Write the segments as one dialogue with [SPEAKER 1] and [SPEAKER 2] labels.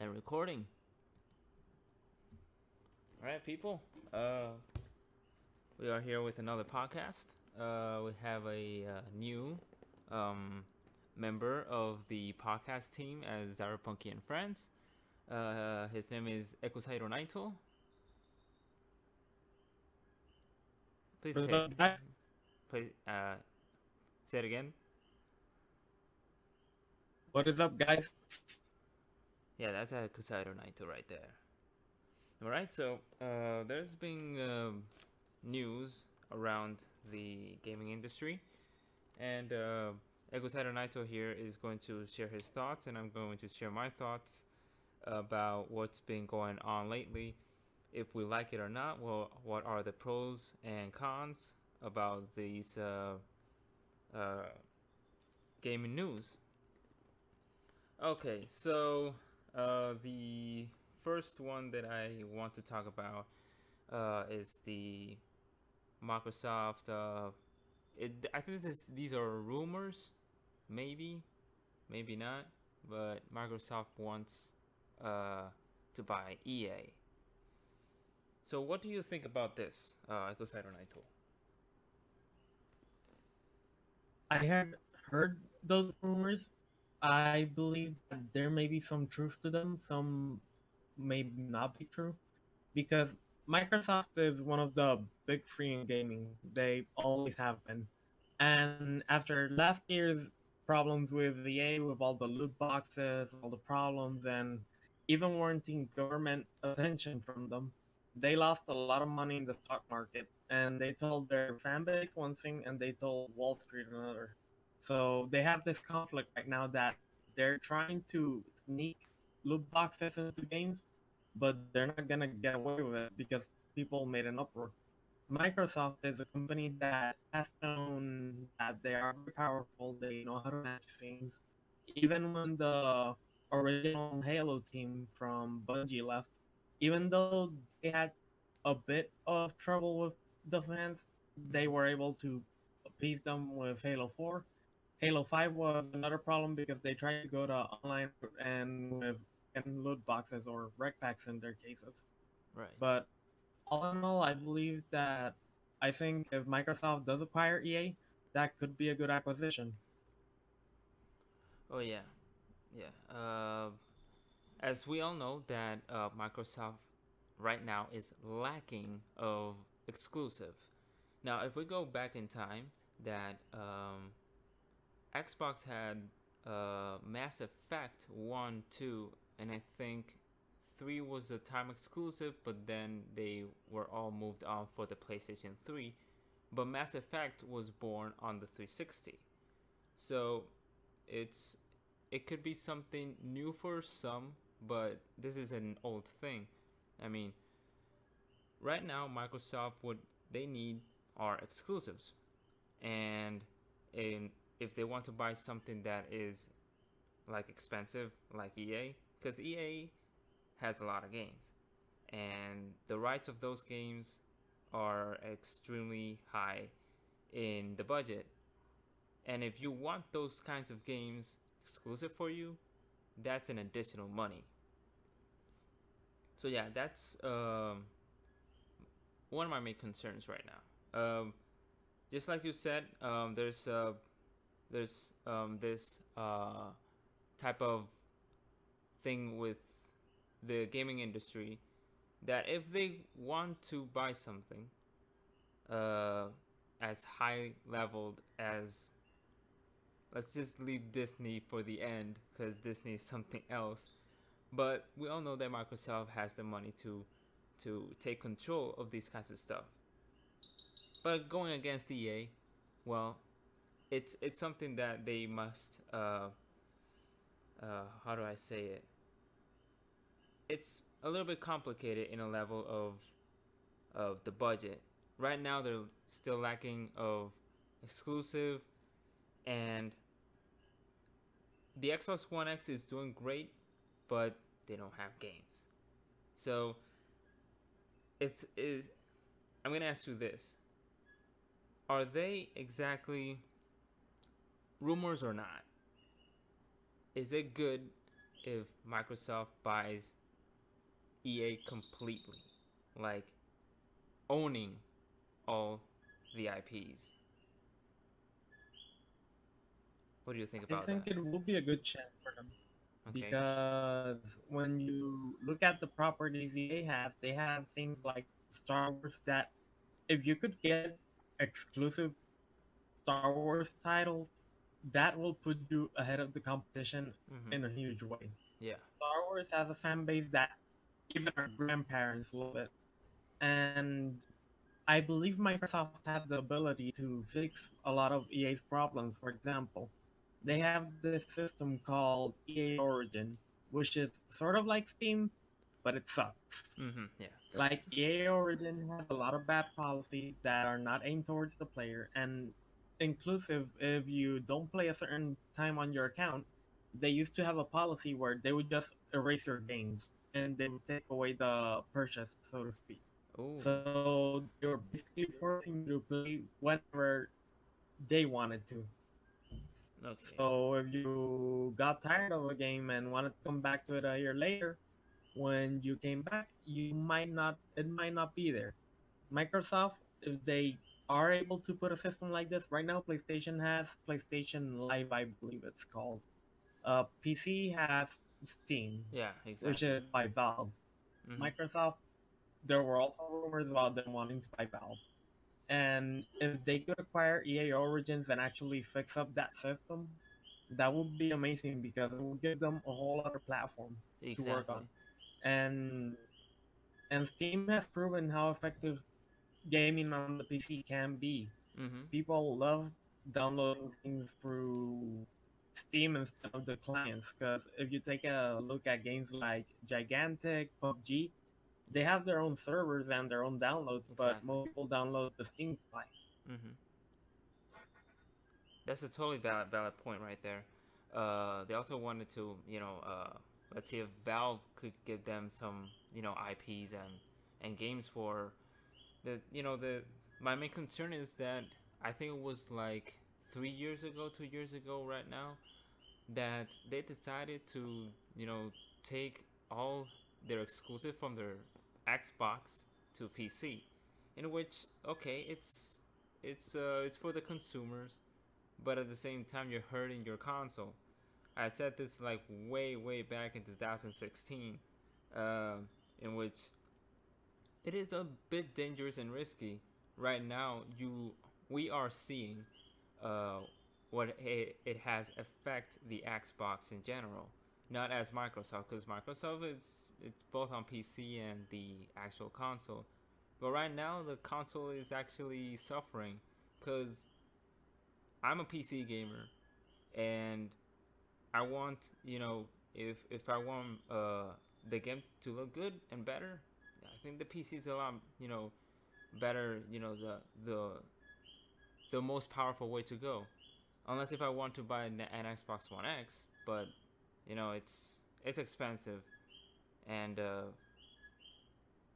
[SPEAKER 1] And recording. All right, people. We are here with another podcast. We have a new member of the podcast team as Zyber and Friends. His name is Ekusairo Naito. Please
[SPEAKER 2] What's
[SPEAKER 1] say,
[SPEAKER 2] up, guys?
[SPEAKER 1] please say it again.
[SPEAKER 2] What is up, guys?
[SPEAKER 1] Yeah, that's Ekusairo Naito right there. All right, so there's been news around the gaming industry, and Ekusairo Naito here is going to share his thoughts, and I'm going to share my thoughts about what's been going on lately. If we like it or not, well, what are the pros and cons about these gaming news? Okay, so the first one that I want to talk about is the Microsoft. I think these are rumors, maybe, maybe not, but Microsoft wants to buy EA. So, what do you think about this, Ekusairo Naito?
[SPEAKER 2] I had heard those rumors. I believe that there may be some truth to them, some may not be true, because Microsoft is one of the big three in gaming. They always have been. And after last year's problems with EA, with all the loot boxes, all the problems, and even warranting government attention from them, they lost a lot of money in the stock market. And they told their fan base one thing, and they told Wall Street another. So they have this conflict right now that they're trying to sneak loot boxes into games, but they're not gonna get away with it because people made an uproar. Microsoft is a company that has shown that they are very powerful. They know how to manage things. Even when the original Halo team from Bungie left, even though they had a bit of trouble with the fans, they
[SPEAKER 1] Mm-hmm.
[SPEAKER 2] were able to appease them with Halo 4. Halo 5 was another problem because they tried to go to online and with and loot boxes or rec packs in their cases.
[SPEAKER 1] Right.
[SPEAKER 2] But all in all, I believe that I think if Microsoft does acquire EA, that could be a good acquisition.
[SPEAKER 1] Oh yeah, yeah. As we all know, that Microsoft right now is lacking of exclusive. Now, if we go back in time, that Xbox had Mass Effect 1, 2, and I think 3 was a time exclusive, but then they were all moved on for the PlayStation 3. But Mass Effect was born on the 360. So it's it could be something new for some, but this is an old thing. I mean, right now Microsoft what they need are exclusives, and in if they want to buy something that is like expensive like EA, because EA has a lot of games, and the rights of those games are extremely high in the budget. And if you want those kinds of games exclusive for you, that's an additional money. So yeah, that's one of my main concerns right now. Just like you said, there's this type of thing with the gaming industry that if they want to buy something uh, as high leveled as, let's just leave Disney for the end because Disney is something else. But we all know that Microsoft has the money to take control of these kinds of stuff. But going against EA, well, it's something that they must how do I say it? It's a little bit complicated in a level of the budget. Right now they're still lacking of exclusive, and the Xbox One X is doing great, but they don't have games. So it is. I'm gonna ask you this: are they exactly rumors or not? Is it good if Microsoft buys EA completely, like owning all the IPs. What do you think
[SPEAKER 2] I
[SPEAKER 1] about
[SPEAKER 2] think
[SPEAKER 1] that?
[SPEAKER 2] it will be a good chance for them
[SPEAKER 1] Okay.
[SPEAKER 2] because when you look at the properties EA has, they have things like Star Wars that if you could get exclusive Star Wars titles, that will put you ahead of the competition
[SPEAKER 1] Mm-hmm.
[SPEAKER 2] in a huge way.
[SPEAKER 1] Yeah.
[SPEAKER 2] Star Wars has a fan base that even our grandparents love it. And I believe Microsoft has the ability to fix a lot of EA's problems. For example, they have this system called EA Origin, which is sort of like Steam, but it sucks.
[SPEAKER 1] Mm-hmm. Yeah.
[SPEAKER 2] Like EA Origin has a lot of bad policies that are not aimed towards the player, and inclusive if you don't play a certain time on your account, they used to have a policy where they would just erase your games and they would take away the purchase, so to speak.
[SPEAKER 1] Oh.
[SPEAKER 2] So they were basically forcing you to play whenever they wanted to.
[SPEAKER 1] Okay.
[SPEAKER 2] So if you got tired of a game and wanted to come back to it a year later, when you came back, you might not it might not be there. Microsoft, if they are able to put a system like this, right now PlayStation has PlayStation Live, I believe it's called. PC has Steam,
[SPEAKER 1] Yeah.
[SPEAKER 2] which
[SPEAKER 1] Exactly.
[SPEAKER 2] is by Valve.
[SPEAKER 1] Mm-hmm.
[SPEAKER 2] Microsoft, there were also rumors about them wanting to buy Valve. And if they could acquire EA Origins and actually fix up that system, that would be amazing because it would give them a whole other platform to work
[SPEAKER 1] Exactly.
[SPEAKER 2] on. And and Steam has proven how effective gaming on the PC can be.
[SPEAKER 1] Mm-hmm.
[SPEAKER 2] People love downloading things through Steam instead of the clients because if you take a look at games like Gigantic, PUBG, they have their own servers and their own downloads, but
[SPEAKER 1] Exactly.
[SPEAKER 2] most people download the Steam client.
[SPEAKER 1] Mm-hmm. That's a totally valid point right there. They also wanted to, let's see if Valve could give them some, IPs and games for the. My main concern is that I think it was like 3 years ago, 2 years ago, right now, that they decided to, take all their exclusive from their Xbox to PC, in which okay, it's for the consumers, but at the same time you're hurting your console. I said this like way back in 2016, uh, in which it is a bit dangerous and risky. Right now, we are seeing uh, what it has affect the Xbox in general, not as Microsoft, because Microsoft is it's both on PC and the actual console. But right now, the console is actually suffering because I'm a PC gamer and I want if I want the game to look good and better, I think the PC is a lot better. The most powerful way to go. Unless if I want to buy an Xbox One X, but it's expensive and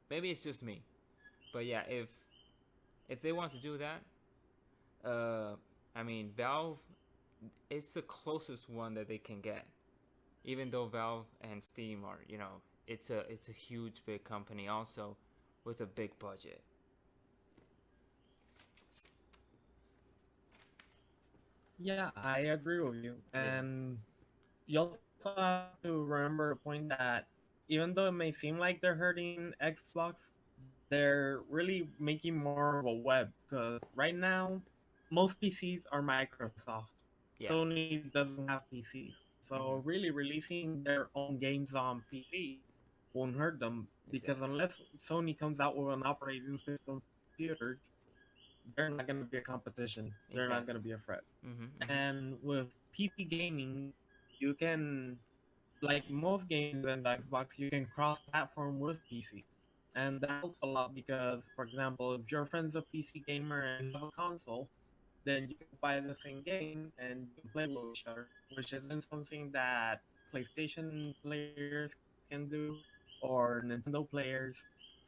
[SPEAKER 1] maybe it's just me. But yeah, if they want to do that, uh, I mean Valve is the closest one that they can get. Even though Valve and Steam are, it's a huge big company also with a big budget.
[SPEAKER 2] Yeah, I agree with you.
[SPEAKER 1] Yeah.
[SPEAKER 2] And you also have to remember the point that even though it may seem like they're hurting Xbox, they're really making more of a web because right now most PCs are Microsoft.
[SPEAKER 1] Yeah.
[SPEAKER 2] Sony doesn't have PCs. So
[SPEAKER 1] Mhm.
[SPEAKER 2] really releasing their own games on PC won't hurt them because
[SPEAKER 1] Exactly.
[SPEAKER 2] unless Sony comes out with an operating system for computers, they're not going to be a competition. They're not going
[SPEAKER 1] Exactly.
[SPEAKER 2] to be a threat.
[SPEAKER 1] Mhm. Mhm.
[SPEAKER 2] And with PC gaming, you can, like most games in the Xbox, you can cross platform with PC. And that helps a lot because, for example, if your friend's a PC gamer and you have a console, then you can buy the same game and you can play with each other, which isn't something that PlayStation players can do or Nintendo players.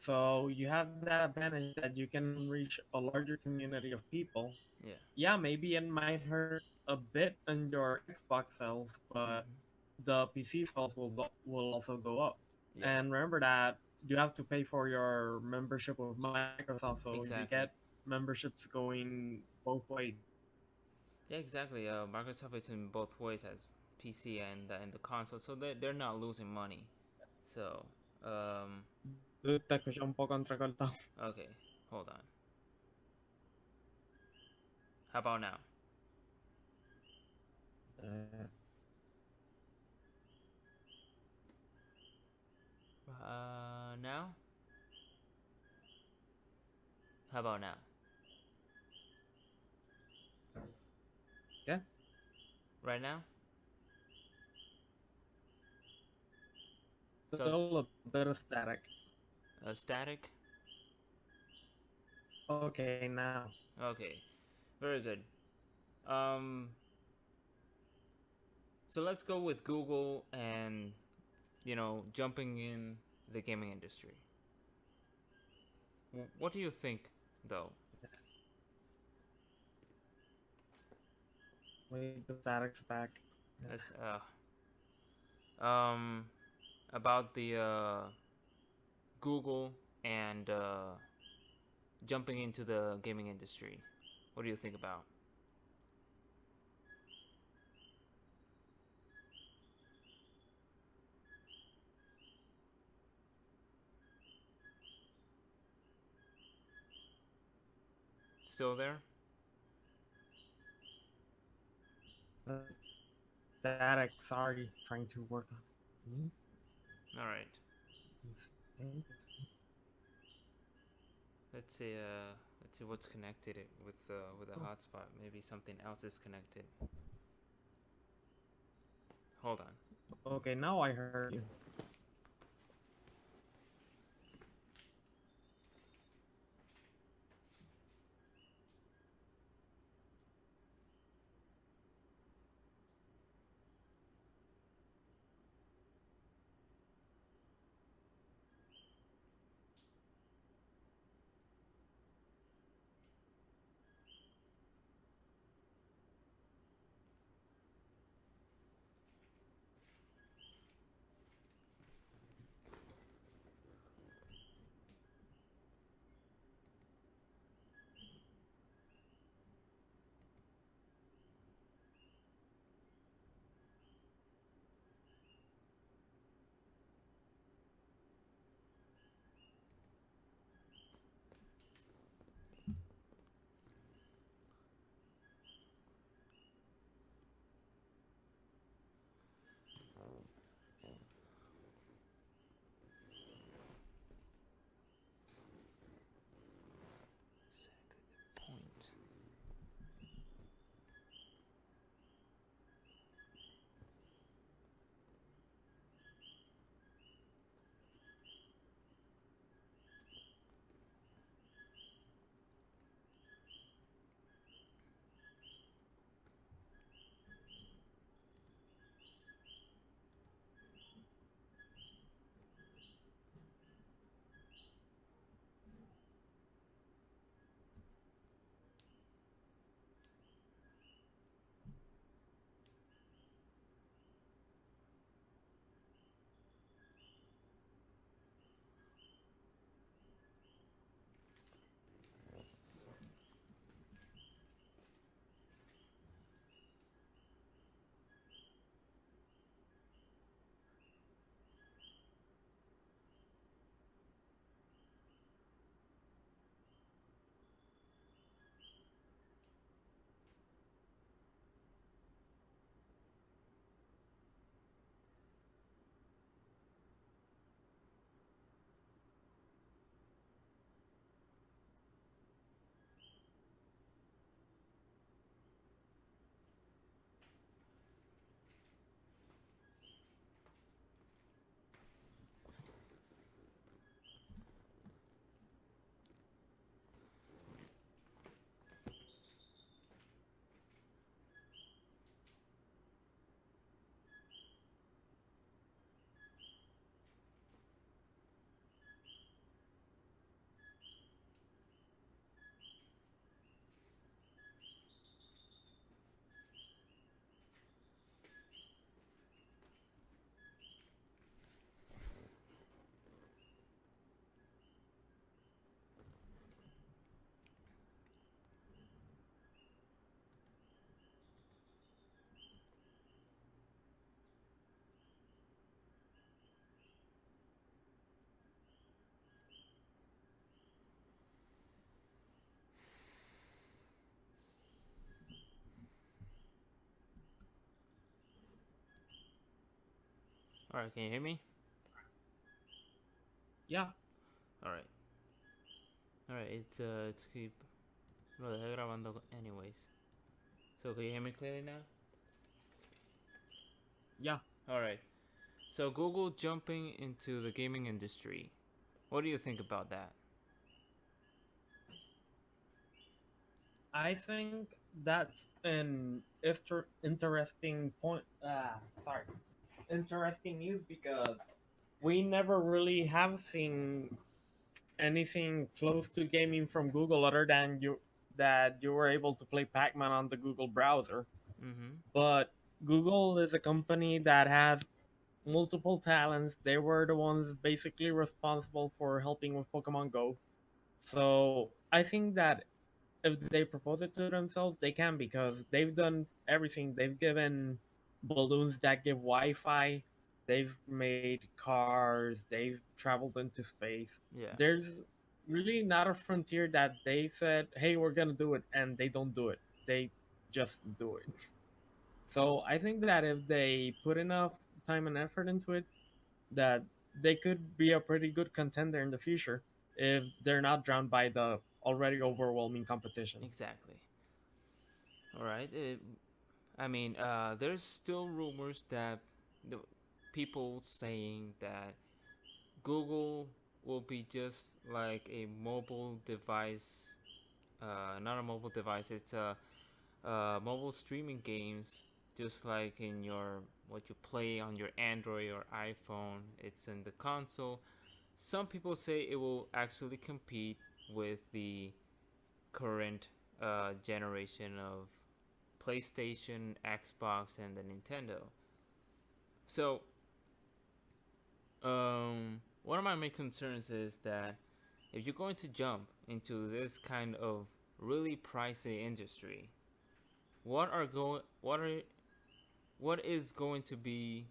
[SPEAKER 2] So you have that advantage that you can reach a larger community of people.
[SPEAKER 1] Yeah.
[SPEAKER 2] Yeah, maybe it might hurt a bit on your Xbox sales, but
[SPEAKER 1] Mhm.
[SPEAKER 2] the PC sales will also go up.
[SPEAKER 1] Yeah,
[SPEAKER 2] And remember that you have to pay for your membership with Microsoft, so you get
[SPEAKER 1] exactly.
[SPEAKER 2] memberships going both ways.
[SPEAKER 1] Yeah, exactly. Microsoft is in both ways as PC and the console, so they're not losing money. So,
[SPEAKER 2] Te escuché un poco entrecortado.
[SPEAKER 1] okay, hold on. How about now?
[SPEAKER 2] Eh,
[SPEAKER 1] Now? How about now?
[SPEAKER 2] ¿Qué?
[SPEAKER 1] Right now? So,
[SPEAKER 2] Still a bit of static.
[SPEAKER 1] static?
[SPEAKER 2] Okay, now.
[SPEAKER 1] Okay, very good. Um, so let's go with Google and, jumping in the gaming industry. What do you think, though?
[SPEAKER 2] Wait, the static's back.
[SPEAKER 1] Let's, um, about the Google and jumping into the gaming industry. What do you think about? Still there?
[SPEAKER 2] Static, sorry, trying to work on.
[SPEAKER 1] All right. Let's see. Let's see what's connected with a hotspot. Maybe something else is connected. Hold on.
[SPEAKER 2] Okay, now I heard you.
[SPEAKER 1] All right, can you hear me?
[SPEAKER 2] Yeah,
[SPEAKER 1] All right. All right, it's keep lo dejé grabando anyways. So can you hear me clearly now?
[SPEAKER 2] yeah.
[SPEAKER 1] All right. So Google jumping into the gaming industry. What do you think about that?
[SPEAKER 2] I think that's an interesting point. Sorry, interesting news because we never really have seen anything close to gaming from Google other than you were able to play Pac-Man on the Google browser.
[SPEAKER 1] Mm-hmm.
[SPEAKER 2] But Google is a company that has multiple talents. They were the ones basically responsible for helping with Pokemon Go. So I think that if they propose it to themselves, they can because they've done everything. They've given balloons that give Wi-Fi. They've made cars. They've traveled into space.
[SPEAKER 1] Yeah.
[SPEAKER 2] There's really not a frontier that they said, "Hey, we're gonna do it," and they don't do it. They just do it. So I think that if they put enough time and effort into it, that they could be a pretty good contender in the future if they're not drowned by the already overwhelming competition.
[SPEAKER 1] Exactly. All right. I mean, there's still rumors that the people saying that Google will be just like a mobile device, not a mobile device. It's a mobile streaming games, just like in your what you play on your Android or iPhone. It's in the console. Some people say it will actually compete with the current generation of PlayStation, Xbox, and the Nintendo. So, one of my main concerns is that if you're going to jump into this kind of really pricey industry, what is going to be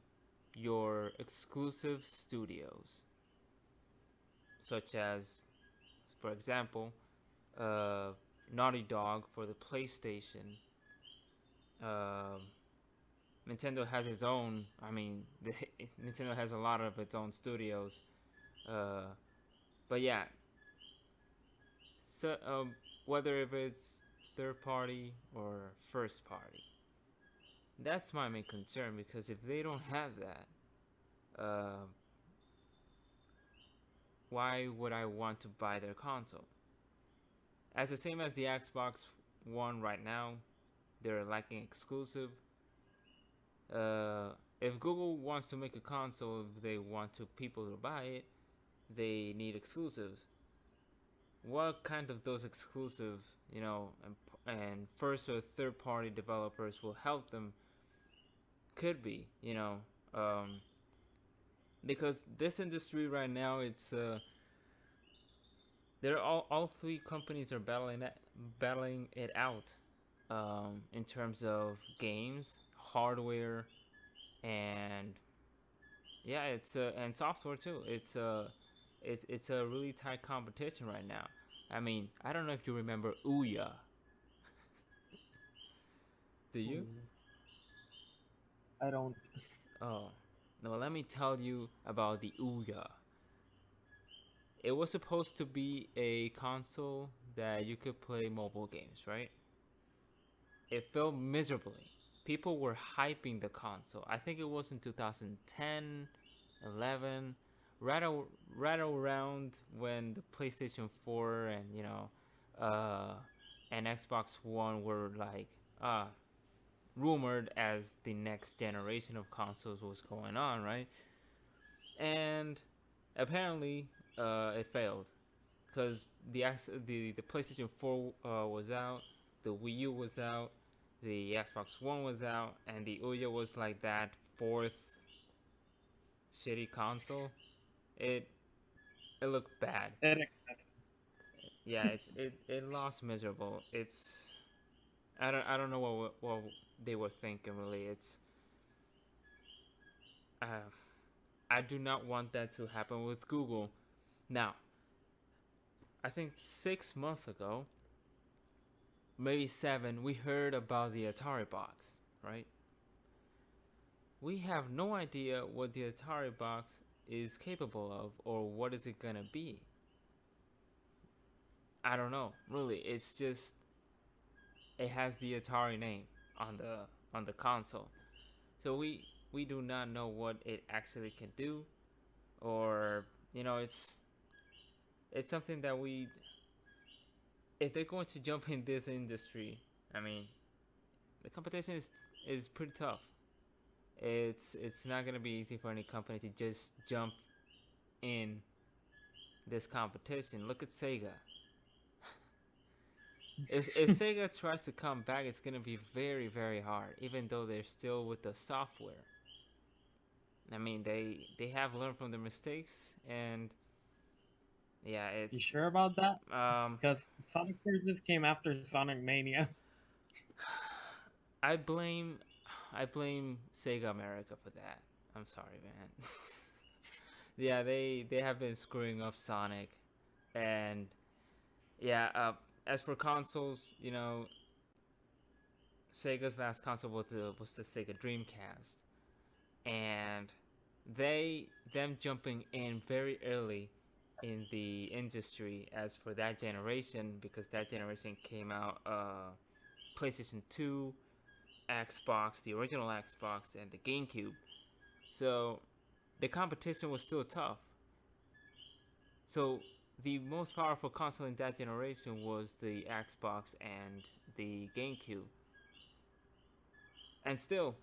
[SPEAKER 1] your exclusive studios, such as, for example, uh, Naughty Dog for the PlayStation. Um Nintendo has its own. I mean, Nintendo has a lot of its own studios. Uh, but yeah, so whether if it's third party or first party, that's my main concern because if they don't have that, why would I want to buy their console? As the same as the Xbox One right now, they're lacking exclusive. If Google wants to make a console, if they want to people to buy it, they need exclusives. What kind of those exclusives, and first or third party developers will help them could be, because this industry right now, it's they're all three companies are battling it out, in terms of games, hardware, and yeah, it's and software too. It's a really tight competition right now. I mean, I don't know if you remember Ouya. Do you?
[SPEAKER 2] Mm, I don't.
[SPEAKER 1] Oh, no. Let me tell you about the Ouya. It was supposed to be a console that you could play mobile games, right? It failed miserably. People were hyping the console. I think it was in 2010, 11, right, right around when the PlayStation 4 and uh, and Xbox One were like rumored as the next generation of consoles was going on, right? And apparently, it failed because the PlayStation 4 was out, the Wii U was out, the Xbox One was out, and the Ouya was like that fourth shitty console. It it looked bad. Yeah, it lost miserable. It's I don't know what they were thinking really. It's uh, I do not want that to happen with Google. Now, I think 6 months ago, maybe seven, we heard about the Atari box, right? we have no idea what the Atari box is capable of or what is it gonna be. I don't know. Really, it's just it has the Atari name on the console. So we do not know what it actually can do, or it's something that we, if they're going to jump in this industry, I mean, the competition is pretty tough. It's not gonna be easy for any company to just jump in this competition. Look at Sega. If Sega tries to come back, it's gonna be very very hard. Even though they're still with the software. I mean, they have learned from their mistakes, and yeah,
[SPEAKER 2] You
[SPEAKER 1] it's
[SPEAKER 2] sure about that?
[SPEAKER 1] um,
[SPEAKER 2] Because Sonic Forces came after Sonic Mania.
[SPEAKER 1] I blame I blame Sega America for that. I'm sorry, man. Yeah, they have been screwing up Sonic, and yeah. As for consoles, Sega's last console was the Sega Dreamcast, and them jumping in very early in the industry as for that generation, because that generation came out PlayStation 2, Xbox, the original Xbox, and the GameCube. So the competition was still tough. So the most powerful console in that generation was the Xbox and the GameCube. And still,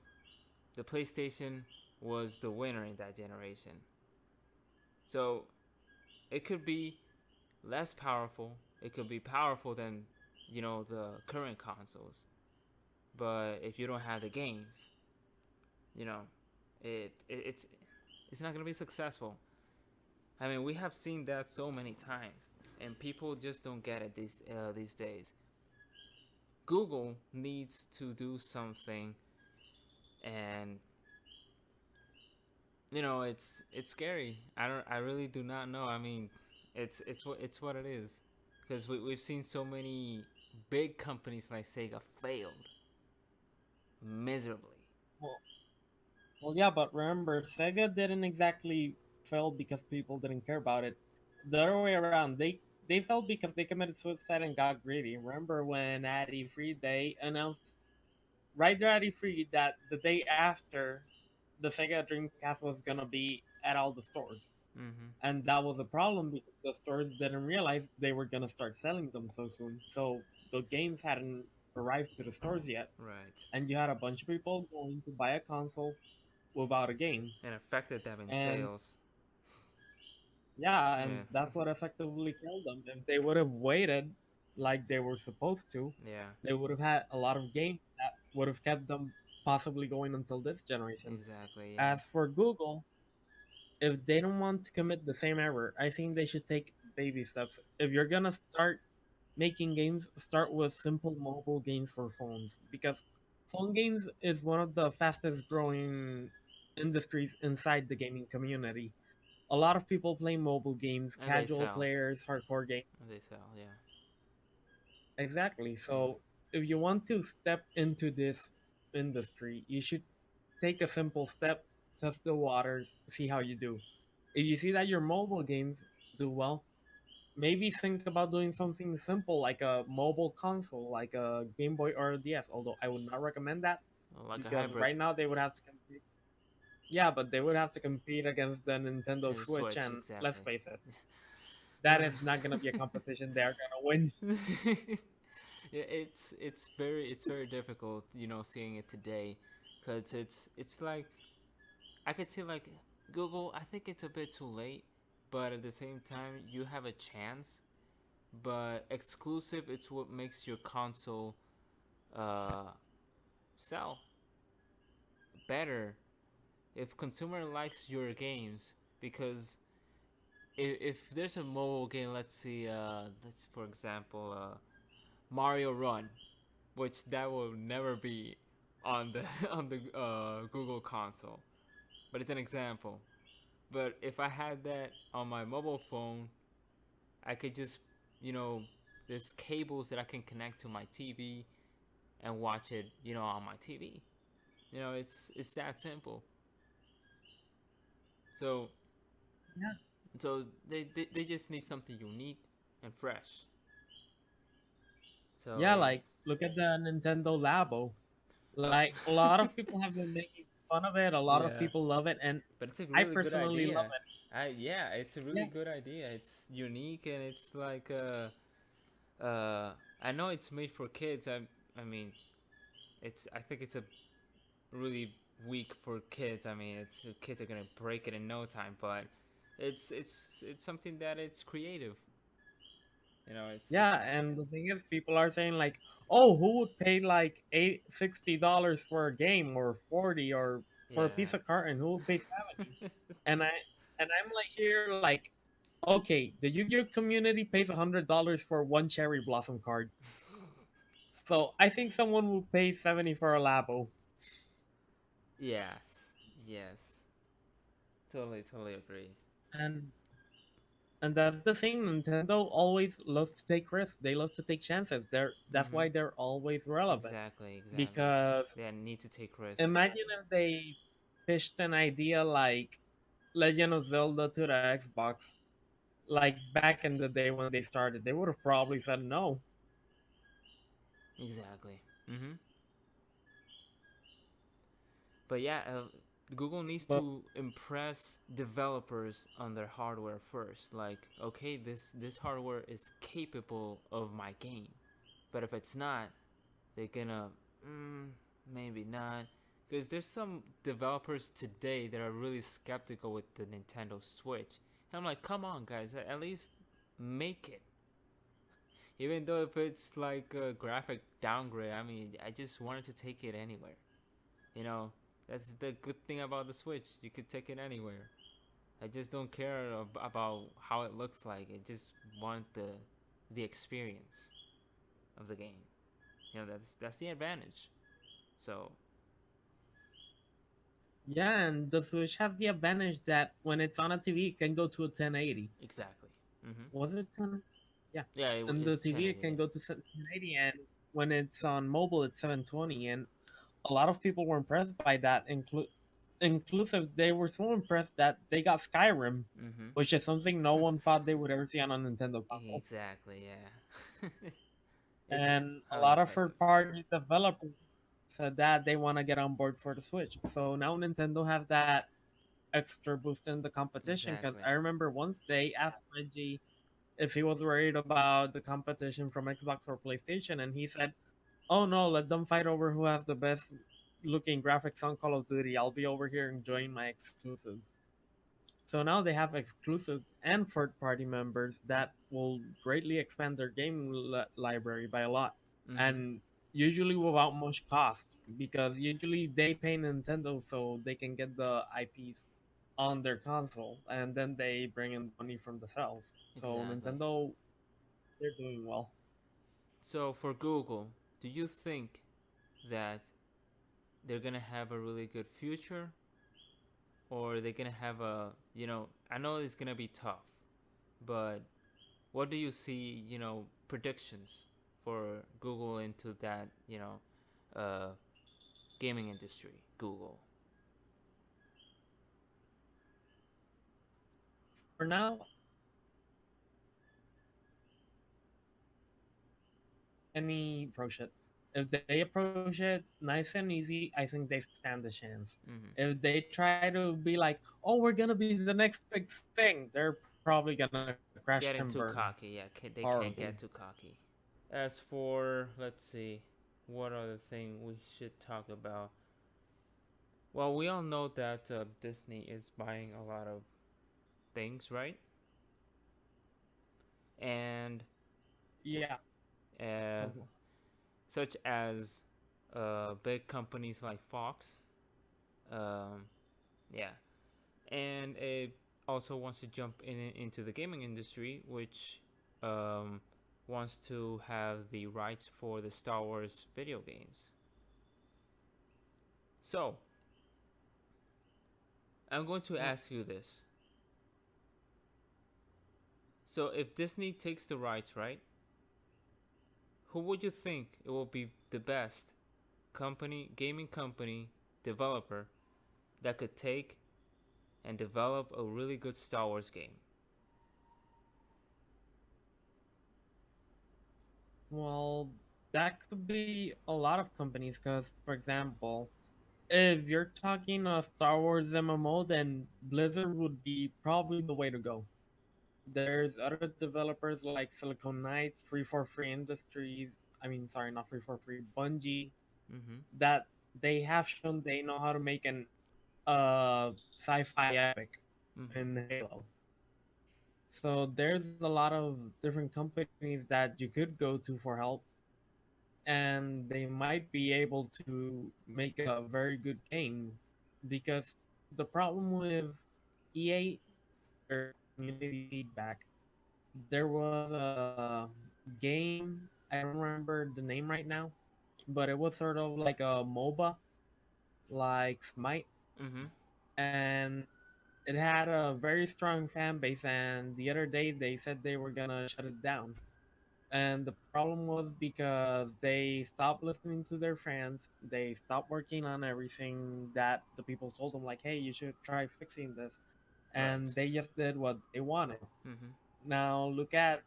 [SPEAKER 1] the PlayStation was the winner in that generation. So it could be less powerful. It could be powerful than, the current consoles. But if you don't have the games, you know, it's not gonna be successful. I mean, we have seen that so many times, and people just don't get it these days. Google needs to do something, and it's scary. I really do not know. I mean, it's what it is, because we've seen so many big companies like Sega failed miserably.
[SPEAKER 2] Well, well, yeah, but remember, Sega didn't exactly fail because people didn't care about it. The other way around, they fell because they committed suicide and got greedy. Remember when at E3 they announced right there at E3 that the day after the Sega Dreamcast was gonna be at all the stores.
[SPEAKER 1] Mm-hmm.
[SPEAKER 2] And that was a problem because the stores didn't realize they were gonna start selling them so soon. So the games hadn't arrived to the stores yet,
[SPEAKER 1] Right.
[SPEAKER 2] and you had a bunch of people going to buy a console without a game.
[SPEAKER 1] And affected them in
[SPEAKER 2] And
[SPEAKER 1] sales.
[SPEAKER 2] yeah, and
[SPEAKER 1] Yeah.
[SPEAKER 2] that's what effectively killed them. If they would have waited like they were supposed to,
[SPEAKER 1] Yeah.
[SPEAKER 2] they would have had a lot of games that would have kept them possibly going until this generation.
[SPEAKER 1] Exactly. Yeah.
[SPEAKER 2] As for Google, if they don't want to commit the same error, I think they should take baby steps. If you're gonna start making games, start with simple mobile games for phones because phone games is one of the fastest growing industries inside the gaming community. A lot of people play mobile games,
[SPEAKER 1] And they
[SPEAKER 2] casual
[SPEAKER 1] sell.
[SPEAKER 2] players, hardcore games.
[SPEAKER 1] And they sell. Yeah.
[SPEAKER 2] Exactly.
[SPEAKER 1] Yeah.
[SPEAKER 2] So if you want to step into this industry, you should take a simple step, test the waters, see how you do. If you see that your mobile games do well, maybe think about doing something simple like a mobile console, like a Game Boy or a DS. Although I would not recommend that
[SPEAKER 1] Well, like a
[SPEAKER 2] because
[SPEAKER 1] hybrid.
[SPEAKER 2] right now they would have to compete. Yeah, but they would have to compete against the Nintendo
[SPEAKER 1] To the
[SPEAKER 2] Switch,
[SPEAKER 1] Switch.
[SPEAKER 2] and let's
[SPEAKER 1] Exactly.
[SPEAKER 2] face it, that is not gonna be a competition they're gonna win.
[SPEAKER 1] Yeah, it's very difficult, seeing it today, because it's like I could say like Google. I think it's a bit too late, but at the same time, you have a chance. But exclusive, it's what makes your console uh, sell better. If consumer likes your games, because if there's a mobile game, let's for example, Mario Run, which that will never be on the on the Google console, but it's an example. But if I had that on my mobile phone, I could just, you know, there's cables that I can connect to my TV and watch it, on my TV. It's that simple. So
[SPEAKER 2] Yeah.
[SPEAKER 1] they just need something unique and fresh. So
[SPEAKER 2] Yeah, like look at the Nintendo Labo. Like a lot of people have been making fun of it. A lot of
[SPEAKER 1] yeah,
[SPEAKER 2] people love it, and
[SPEAKER 1] but it's a
[SPEAKER 2] I
[SPEAKER 1] really good
[SPEAKER 2] personally love
[SPEAKER 1] idea. It's a
[SPEAKER 2] it.
[SPEAKER 1] really good idea. It's unique and it's like I know it's made for kids. I mean, I think it's a really weak for kids. I mean, it's kids are gonna break it in no time, but it's something that it's creative. It's
[SPEAKER 2] Yeah, and the thing is, people are saying like, "Oh, who would pay like $60 for a game or 40 or for a
[SPEAKER 1] yeah.
[SPEAKER 2] piece of carton? Who would pay 70?" And I'm like here like, okay, the Yu-Gi-Oh community pays $100 for one Cherry Blossom card, so I think someone will pay 70 for a Labo.
[SPEAKER 1] Yes, yes, totally agree.
[SPEAKER 2] And that's the thing. Nintendo always loves to take risks. They love to take chances. That's
[SPEAKER 1] Mm-hmm.
[SPEAKER 2] why they're always relevant.
[SPEAKER 1] Exactly.
[SPEAKER 2] Because
[SPEAKER 1] They need to take risk.
[SPEAKER 2] imagine if they pitched an idea like Legend of Zelda to the Xbox, like back in the day when they started, they would have probably said no.
[SPEAKER 1] Exactly. Mm-hmm. But yeah, Google needs
[SPEAKER 2] But
[SPEAKER 1] to impress developers on their hardware first. Like, okay, this hardware is capable of my game, but if it's not, they're gonna mm, maybe not. Because there's some developers today that are really skeptical with the Nintendo Switch. And I'm like, come on, guys, at least make it. Even though if it's like a graphic downgrade, I mean, I just wanted to take it anywhere. You know, that's the good thing about the Switch. You could take it anywhere. I just don't care about how it looks like. I just want the experience of the game. That's the advantage. So
[SPEAKER 2] yeah, and the Switch has the advantage that when it's on a TV, it can go to a 1080.
[SPEAKER 1] exactly. Mhm.
[SPEAKER 2] Was it 10? Yeah,
[SPEAKER 1] Yeah,
[SPEAKER 2] and the
[SPEAKER 1] it's
[SPEAKER 2] TV it
[SPEAKER 1] 1080.
[SPEAKER 2] can
[SPEAKER 1] Yeah.
[SPEAKER 2] go to 1080, and when it's on mobile, it's 720. And a lot of people were impressed by that, inclusive. They were so impressed that they got Skyrim,
[SPEAKER 1] Mhm.
[SPEAKER 2] which is something no one thought they would ever see on a Nintendo console.
[SPEAKER 1] Exactly. Yeah. It's
[SPEAKER 2] And a
[SPEAKER 1] highly
[SPEAKER 2] lot of
[SPEAKER 1] impressive.
[SPEAKER 2] third-party developers said that they want to get on board for the Switch. So now Nintendo has that extra boost in the competition. Because
[SPEAKER 1] Exactly.
[SPEAKER 2] I remember once they asked Reggie if he was worried about the competition from Xbox or PlayStation, and he said, "Oh no, let them fight over who has the best looking graphics on Call of Duty. I'll be over here enjoying my exclusives." So now they have exclusives and third party members that will greatly expand their game library by a lot.
[SPEAKER 1] Mhm.
[SPEAKER 2] And usually without much cost, because usually they pay Nintendo so they can get the IPs on their console and then they bring in money from the sales. So
[SPEAKER 1] Exactly.
[SPEAKER 2] Nintendo, they're doing well.
[SPEAKER 1] So for Google, do you think that they're gonna have a really good future, or they're gonna have I know it's gonna be tough, but what do you see, predictions for Google into that, uh, gaming industry, Google?
[SPEAKER 2] For now, any approach it. If they approach it nice and easy, I think they stand a chance.
[SPEAKER 1] Mm-hmm.
[SPEAKER 2] If they try to be like, "Oh, we're gonna be the next big thing," they're probably gonna crash and
[SPEAKER 1] Getting
[SPEAKER 2] burn
[SPEAKER 1] too cocky, yeah, they can't
[SPEAKER 2] horribly.
[SPEAKER 1] get too cocky. As for, let's see, what other thing we should talk about? Well, we all know that Disney is buying a lot of things, right? And
[SPEAKER 2] Yeah.
[SPEAKER 1] uh, such as big companies like Fox, um, yeah, and it also wants to jump into the gaming industry, which um, wants to have the rights for the Star Wars video games. So I'm going to ask you this: so if Disney takes the rights, right? Who would you think it will be the best gaming company developer that could take and develop a really good Star Wars game?
[SPEAKER 2] Well, that could be a lot of companies because, for example, if you're talking a Star Wars MMO, then Blizzard would be probably the way to go. There's other developers like Silicon Knights, Free for Free Industries. I mean, sorry, not Free for Free, Bungie.
[SPEAKER 1] Mm-hmm.
[SPEAKER 2] That they have shown they know how to make an sci-fi epic
[SPEAKER 1] Mm-hmm.
[SPEAKER 2] in Halo. So there's a lot of different companies that you could go to for help, and they might be able to make a very good game because the problem with EA is their community feedback. There was a game, I don't remember the name right now, but it was sort of like a MOBA, like Smite,
[SPEAKER 1] Mm-hmm.
[SPEAKER 2] and it had a very strong fan base. And the other day they said they were gonna shut it down. And the problem was because they stopped listening to their fans. They stopped working on everything that the people told them, like, hey, you should try fixing this. And
[SPEAKER 1] Right.
[SPEAKER 2] they just did what they wanted.
[SPEAKER 1] Mm-hmm.
[SPEAKER 2] Now, look at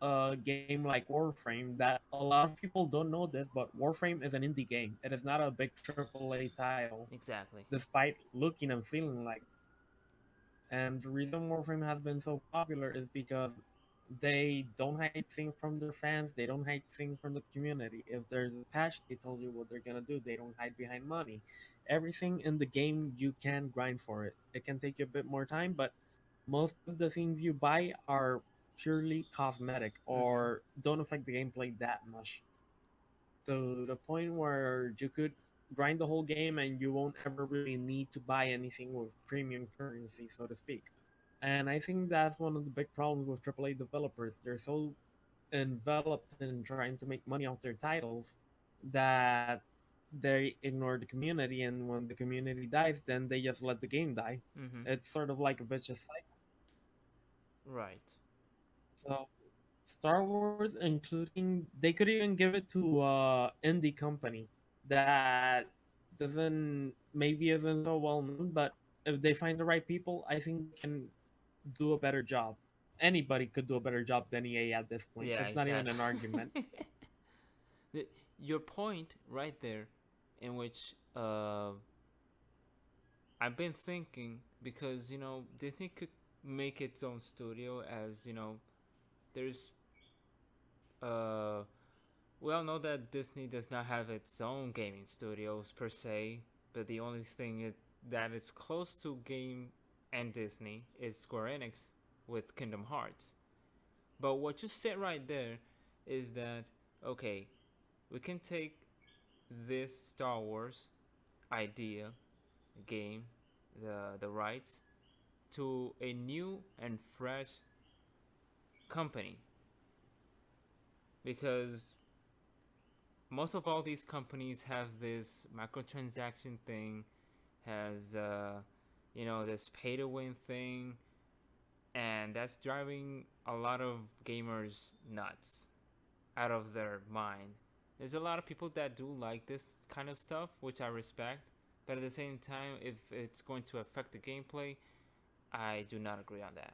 [SPEAKER 2] a game like Warframe that a lot of people don't know this, but Warframe is an indie game. It is not a big AAA title,
[SPEAKER 1] Exactly.
[SPEAKER 2] despite looking and feeling like. And the reason Warframe has been so popular is because they don't hide things from their fans. They don't hide things from the community. If there's a patch, they told you what they're gonna do. They don't hide behind money. Everything in the game you can grind for it. It can take you a bit more time, but most of the things you buy are purely cosmetic
[SPEAKER 1] Mm-hmm.
[SPEAKER 2] or don't affect the gameplay that much. To the point where you could grind the whole game and you won't ever really need to buy anything with premium currency, so to speak. And I think that's one of the big problems with AAA developers. They're so enveloped in trying to make money off their titles that they ignore the community, and when the community dies, then they just let the game die.
[SPEAKER 1] Mm-hmm.
[SPEAKER 2] It's sort of like a vicious cycle.
[SPEAKER 1] Right.
[SPEAKER 2] So Star Wars, including they could even give it to indie company that doesn't maybe isn't so well known, but if they find the right people, I think they can do a better job. Anybody could do a better job than EA at this point.
[SPEAKER 1] Yeah,
[SPEAKER 2] It's not even
[SPEAKER 1] exactly.
[SPEAKER 2] an argument.
[SPEAKER 1] The, your point right there, in which I've been thinking, because Disney could make its own studio, as there's uh we all know that Disney does not have its own gaming studios per se, but the only thing that is close to game and Disney is Square Enix with Kingdom Hearts. But what you said right there is that, okay, we can take this Star Wars idea, game, the rights to a new and fresh company, because most of all these companies have this microtransaction thing, has this pay to win thing, and that's driving a lot of gamers nuts, out of their mind. There's a lot of people that do like this kind of stuff, which I respect, but at the same time, if it's going to affect the gameplay, I do not agree on that.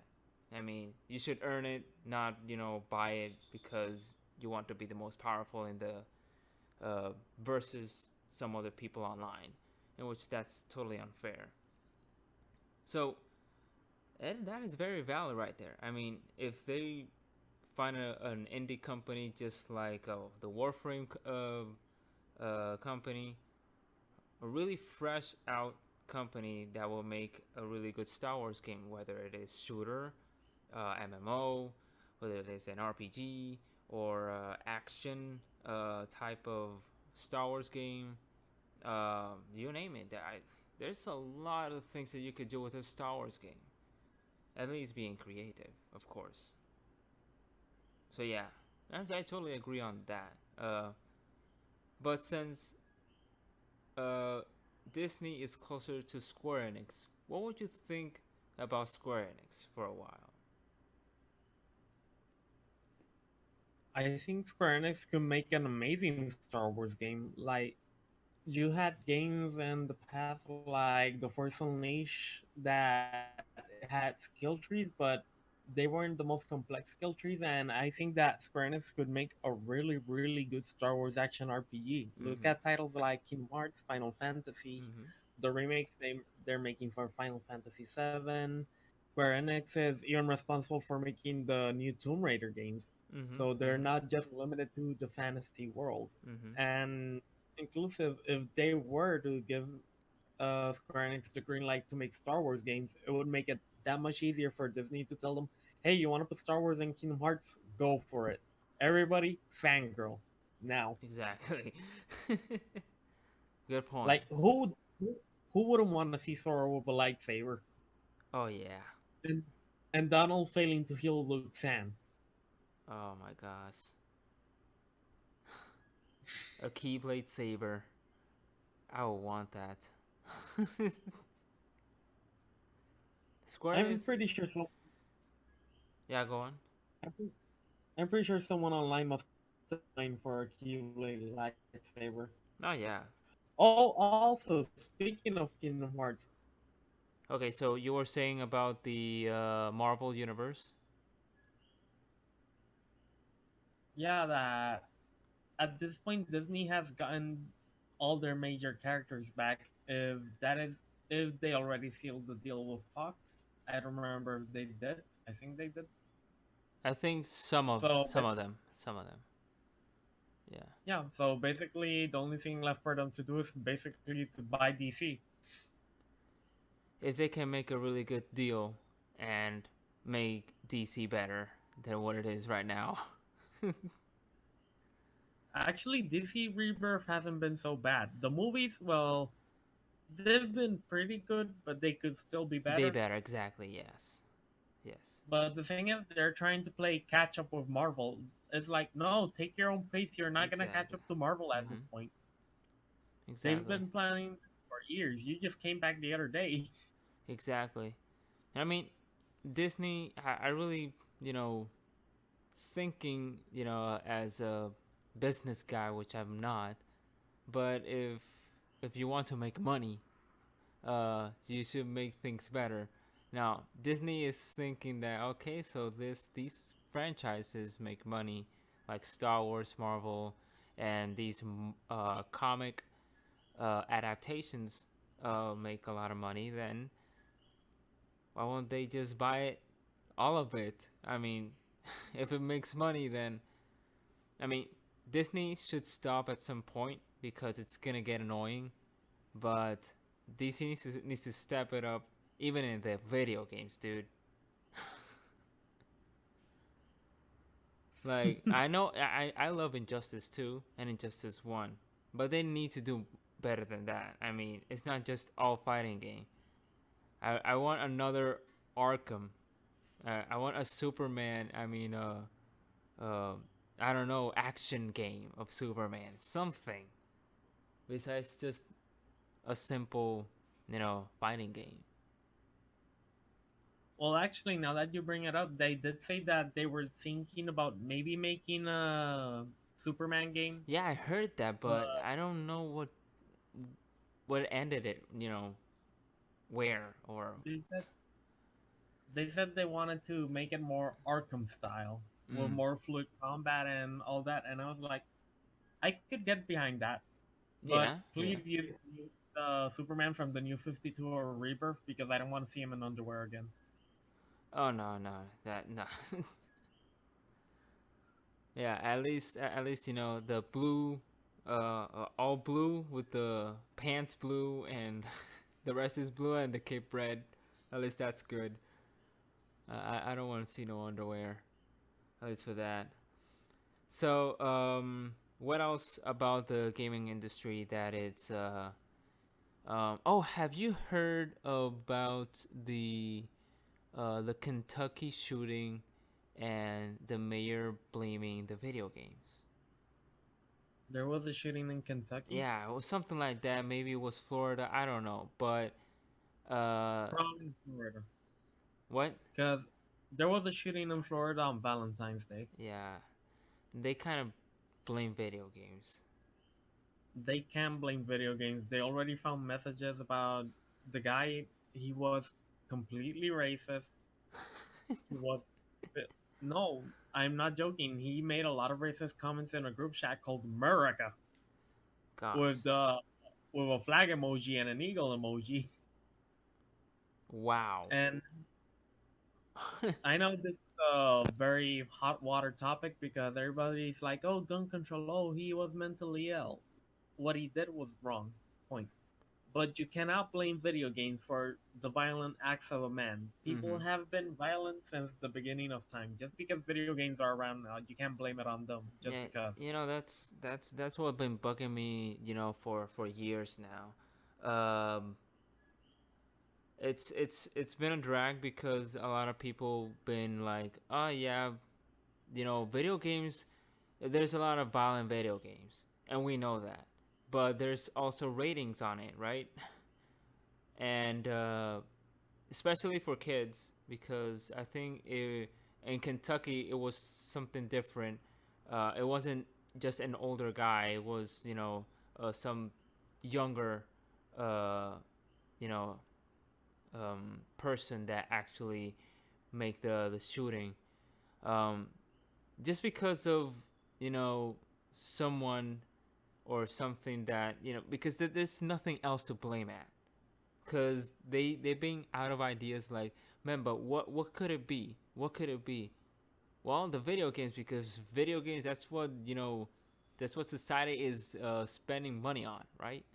[SPEAKER 1] I mean, you should earn it, not buy it because you want to be the most powerful in the versus some other people online, in which that's totally unfair. So, and that is very valid right there. I mean, if they find an indie company just like the Warframe company, a really fresh out company that will make a really good Star Wars game, whether it is shooter, MMO, whether it is an RPG or action type of Star Wars game, you name it. There's a lot of things that you could do with a Star Wars game. At least being creative, of course. So yeah, I totally agree on that. But since uh, Disney is closer to Square Enix, what would you think about Square Enix for a while?
[SPEAKER 2] I think Square Enix could make an amazing Star Wars game. Like you had games in the past like the Force Unleashed that had skill trees, but they weren't the most complex skill trees, and I think that Square Enix could make a really, really good Star Wars action RPG. Look
[SPEAKER 1] Mm-hmm.
[SPEAKER 2] at titles like Kingdom Hearts, Final Fantasy,
[SPEAKER 1] Mm-hmm.
[SPEAKER 2] the remakes they're making for Final Fantasy VII. Square Enix is even responsible for making the new Tomb Raider games,
[SPEAKER 1] Mm-hmm.
[SPEAKER 2] so they're
[SPEAKER 1] Mm-hmm.
[SPEAKER 2] not just limited to the fantasy world.
[SPEAKER 1] Mm-hmm.
[SPEAKER 2] And inclusive, if they were to give Square Enix the green light to make Star Wars games, it would make it that much easier for Disney to tell them, "Hey, you want to put Star Wars in Kingdom Hearts? Go for it! Everybody, fangirl now!"
[SPEAKER 1] Exactly. Good point.
[SPEAKER 2] Like, who wouldn't want to see Sora with a lightsaber
[SPEAKER 1] Oh yeah.
[SPEAKER 2] and and Donald failing to heal Luke San?
[SPEAKER 1] Oh my gosh. A Keyblade saber. I would want that. Square
[SPEAKER 2] I'm
[SPEAKER 1] Enix.
[SPEAKER 2] pretty sure.
[SPEAKER 1] Yeah, go on.
[SPEAKER 2] I'm pre- I'm pretty sure someone online must have signed for a Keyblade lightsaber.
[SPEAKER 1] Oh yeah.
[SPEAKER 2] Oh, also speaking of Kingdom Hearts,
[SPEAKER 1] Okay, so you were saying about the Marvel universe.
[SPEAKER 2] yeah, that at this point Disney has gotten all their major characters back. If they already sealed the deal with Fox, I don't remember if they did. I think they did.
[SPEAKER 1] I think some of
[SPEAKER 2] So
[SPEAKER 1] some of them. Some of them. Yeah.
[SPEAKER 2] yeah, so basically the only thing left for them to do is basically to buy DC.
[SPEAKER 1] If they can make a really good deal and make DC better than what it is right now.
[SPEAKER 2] Actually, DC Rebirth hasn't been so bad. The movies, well, they've been pretty good, but they could still be
[SPEAKER 1] Be
[SPEAKER 2] better.
[SPEAKER 1] better, exactly. Yes. Yes.
[SPEAKER 2] But the thing is, they're trying to play catch up with Marvel. It's like, no, take your own pace. You're not gonna catch
[SPEAKER 1] Exactly.
[SPEAKER 2] up to Marvel at this
[SPEAKER 1] Mhm.
[SPEAKER 2] point. They've
[SPEAKER 1] Exactly.
[SPEAKER 2] been planning for years. You just came back the other day.
[SPEAKER 1] Exactly. I mean, Disney. I really, you know, thinking, as a business guy, which I'm not. But if you want to make money, you should make things better. Now Disney is thinking that okay, so these franchises make money, like Star Wars, Marvel, and these comic adaptations make a lot of money. Then why won't they just buy it, all of it? I mean, if it makes money, then I mean, Disney should stop at some point because it's gonna get annoying. But DC needs to step it up, even in the video games, dude. Like I know I love Injustice 2 and Injustice 1, but they need to do better than that. I mean, it's not just all fighting game. I want another Arkham. I want a Superman. Uh, I don't know, action game of Superman. Something besides just a simple, fighting game.
[SPEAKER 2] Well, actually, now that you bring it up, they did say that they were thinking about maybe making a Superman game.
[SPEAKER 1] Yeah, I heard that, but
[SPEAKER 2] But
[SPEAKER 1] I don't know what ended it. Where or.
[SPEAKER 2] they said they said they wanted to make it more Arkham style with
[SPEAKER 1] Mm,
[SPEAKER 2] more fluid combat and all that. And I was like, I could get behind that. But
[SPEAKER 1] yeah, yeah.
[SPEAKER 2] please use Superman from the new 52 or Rebirth because I don't want to see him in underwear again.
[SPEAKER 1] Oh no, no, that no. Yeah, at least the blue, all blue with the pants blue and the rest is blue and the cape red. At least that's good. I don't want to see no underwear. At least for that. So what else about the gaming industry that it's oh, have you heard about the Kentucky shooting and the mayor blaming the video games?
[SPEAKER 2] There was a shooting in Kentucky.
[SPEAKER 1] Yeah, it was something like that. Maybe it was Florida. I don't know, but uh,
[SPEAKER 2] Probably Florida.
[SPEAKER 1] what?
[SPEAKER 2] Because there was a shooting in Florida on Valentine's Day.
[SPEAKER 1] Yeah, they kind of blame video games.
[SPEAKER 2] they can't blame video games. They already found messages about the guy. He was completely racist. He was no, I'm not joking. He made a lot of racist comments in a group chat called America
[SPEAKER 1] Gosh.
[SPEAKER 2] with uh with a flag emoji and an eagle emoji.
[SPEAKER 1] Wow.
[SPEAKER 2] And I know this is a very hot water topic because everybody's like, "Oh, gun control. Oh, he was mentally ill. What he did was wrong." Point. But you cannot blame video games for the violent acts of a man. People
[SPEAKER 1] Mm-hmm.
[SPEAKER 2] have been violent since the beginning of time. Just because video games are around now, you can't blame it on them. Just
[SPEAKER 1] Yeah,
[SPEAKER 2] because.
[SPEAKER 1] that's what been bugging me, for years now. It's been a drag because a lot of people been like, oh yeah, video games. There's a lot of violent video games, and we know that, but there's also ratings on it, right? And especially for kids, because I think in Kentucky it was something different. It wasn't just an older guy; it was some younger, uh, you know, person that actually make the shooting. Um, just because of you know someone or something that because there's nothing else to blame at, because they being out of ideas like, man, but what could it be, well, the video games, because video games, that's what society is spending money on, right?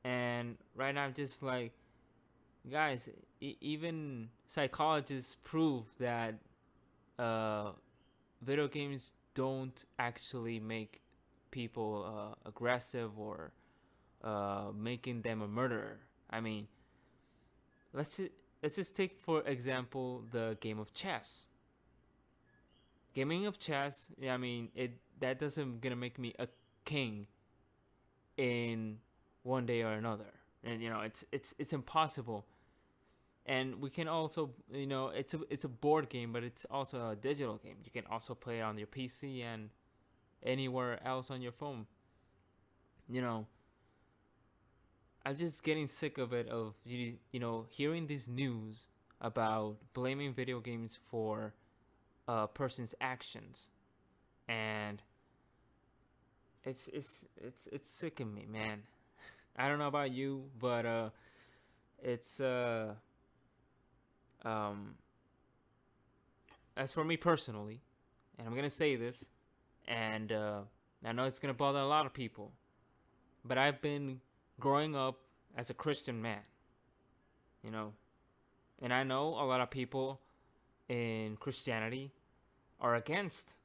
[SPEAKER 1] And right now I'm just like, guys, even psychologists prove that uh, video games don't actually make people aggressive or making them a murderer. I mean, let's ju- let's just take for example the game of chess. Gaming of chess, yeah, I mean, it that doesn't gonna make me a king in one day or another, and it's impossible. And we can also, it's a board game, but it's also a digital game. You can also play on your PC and anywhere else on your phone. You know, I'm just getting sick of it, of hearing this news about blaming video games for a person's actions, and it's sicking me, man. I don't know about you, but it's um as for me personally, and I'm gonna say this, and I know it's gonna bother a lot of people, but I've been growing up as a Christian man, you know, and I know a lot of people in Christianity are against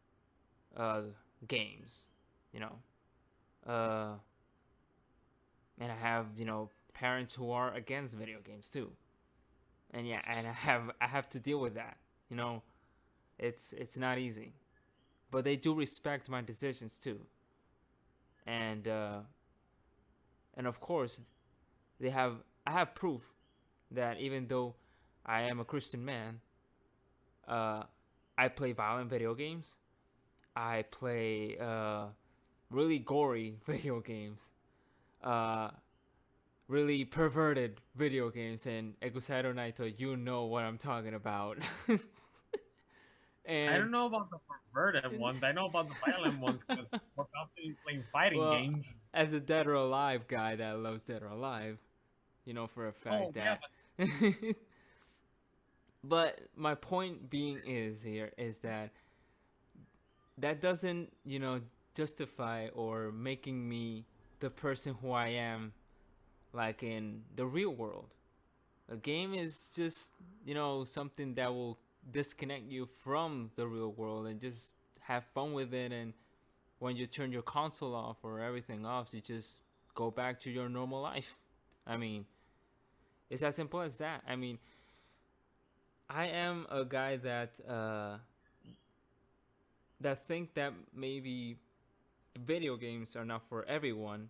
[SPEAKER 1] uh, games, you know, uh, and I have parents who are against video games too, and yeah, and I have to deal with that, you know, it's not easy, but they do respect my decisions too, and of course they have I have proof that even though I am a Christian man, uh, I play violent video games. I play really gory video games, uh, really perverted video games, and Ekusairo Naito, you know what I'm talking about.
[SPEAKER 2] I
[SPEAKER 1] And
[SPEAKER 2] don't know about the perverted ones. I know about the violent ones because we're constantly playing fighting
[SPEAKER 1] well,
[SPEAKER 2] games.
[SPEAKER 1] as a Dead or Alive guy that loves Dead or Alive, you know for a
[SPEAKER 2] Oh
[SPEAKER 1] fact
[SPEAKER 2] yeah,
[SPEAKER 1] that. But my point being is that doesn't justify or making me the person who I am, like in the real world. A game is just something that will disconnect you from the real world and just have fun with it. And when you turn your console off or everything off, you just go back to your normal life. I mean, it's as simple as that. I mean, I am a guy that think that maybe video games are not for everyone,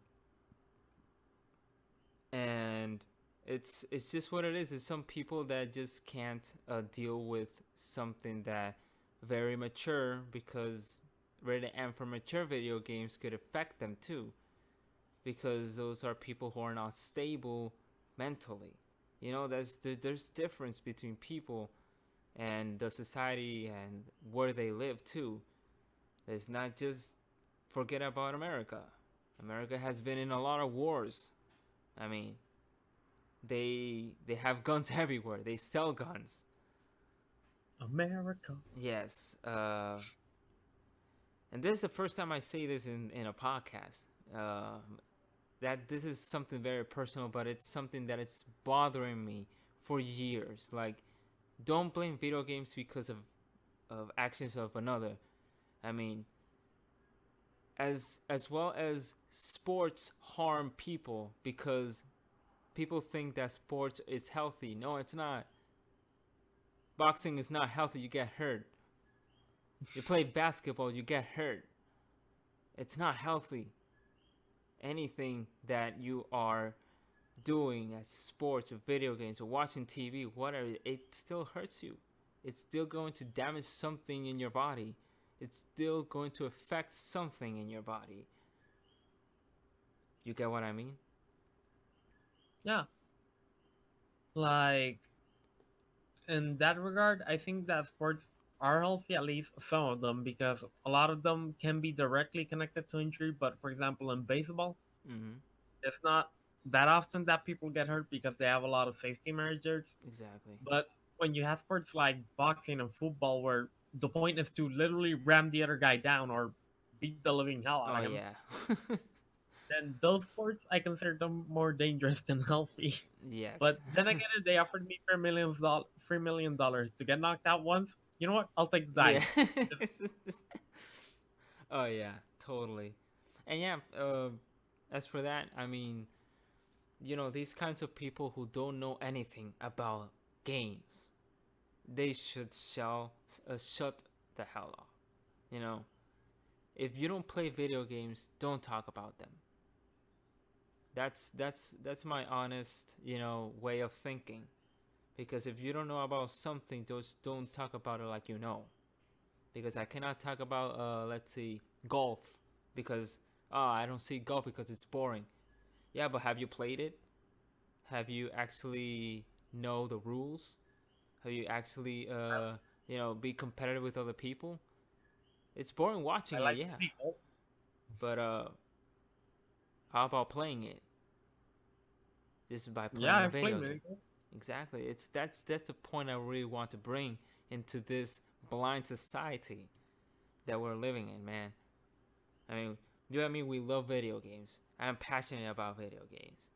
[SPEAKER 1] and it's just what it is. It's some people that just can't deal with something that very mature, because rated M for mature video games could affect them too. because those are people who are not stable mentally. You know, there's difference between people and the society and where they live too. It's not just forget about America. America has been in a lot of wars. I mean, they have guns everywhere. They sell guns.
[SPEAKER 2] America.
[SPEAKER 1] Yes. And this is the first time I say this in a podcast. That this is something very personal, but it's something that it's bothering me for years. Like, don't blame video games because of actions of another. I mean, as well as sports harm people because people think that sports is healthy. No, it's not. Boxing is not healthy. You get hurt. You play basketball, you get hurt. It's not healthy. Anything that you are doing as sports or video games or watching TV, whatever, it still hurts you. It's still going to damage something in your body. It's still going to affect something in your body. You get what I mean?
[SPEAKER 2] Yeah. Like, in that regard, I think that sports are healthy, at least some of them, because a lot of them can be directly connected to injury. But for example, in baseball,
[SPEAKER 1] Mm-hmm.
[SPEAKER 2] it's not that often that people get hurt because they have a lot of safety measures.
[SPEAKER 1] Exactly.
[SPEAKER 2] But when you have sports like boxing and football, where the point is to literally ram the other guy down or beat the living hell out
[SPEAKER 1] Oh
[SPEAKER 2] of him,
[SPEAKER 1] yeah.
[SPEAKER 2] then those sports I consider them more dangerous than healthy.
[SPEAKER 1] Yes.
[SPEAKER 2] But then again, if they offered me $3 million to get knocked out once, you know what? I'll take the
[SPEAKER 1] Yeah.
[SPEAKER 2] dive.
[SPEAKER 1] Oh yeah, totally. And yeah, as for that, I mean, you know, these kinds of people who don't know anything about games, they should shut the hell up. You know, if you don't play video games, don't talk about them. That's my honest, you know, way of thinking. Because if you don't know about something, just don't talk about it like you know. Because I cannot talk about let's see, golf, because I don't see golf because it's boring. Yeah, but have you played it? Have you actually know the rules? Have you actually you know, be competitive with other people? It's boring
[SPEAKER 2] I
[SPEAKER 1] watching it,
[SPEAKER 2] like
[SPEAKER 1] yeah.
[SPEAKER 2] people.
[SPEAKER 1] But how about playing it? Just by
[SPEAKER 2] Yeah,
[SPEAKER 1] playing a
[SPEAKER 2] I've played
[SPEAKER 1] video game.
[SPEAKER 2] many.
[SPEAKER 1] Exactly. It's that's the point I really want to bring into this blind society that we're living in, man. I mean, you and me, we love video games. I'm passionate about video games,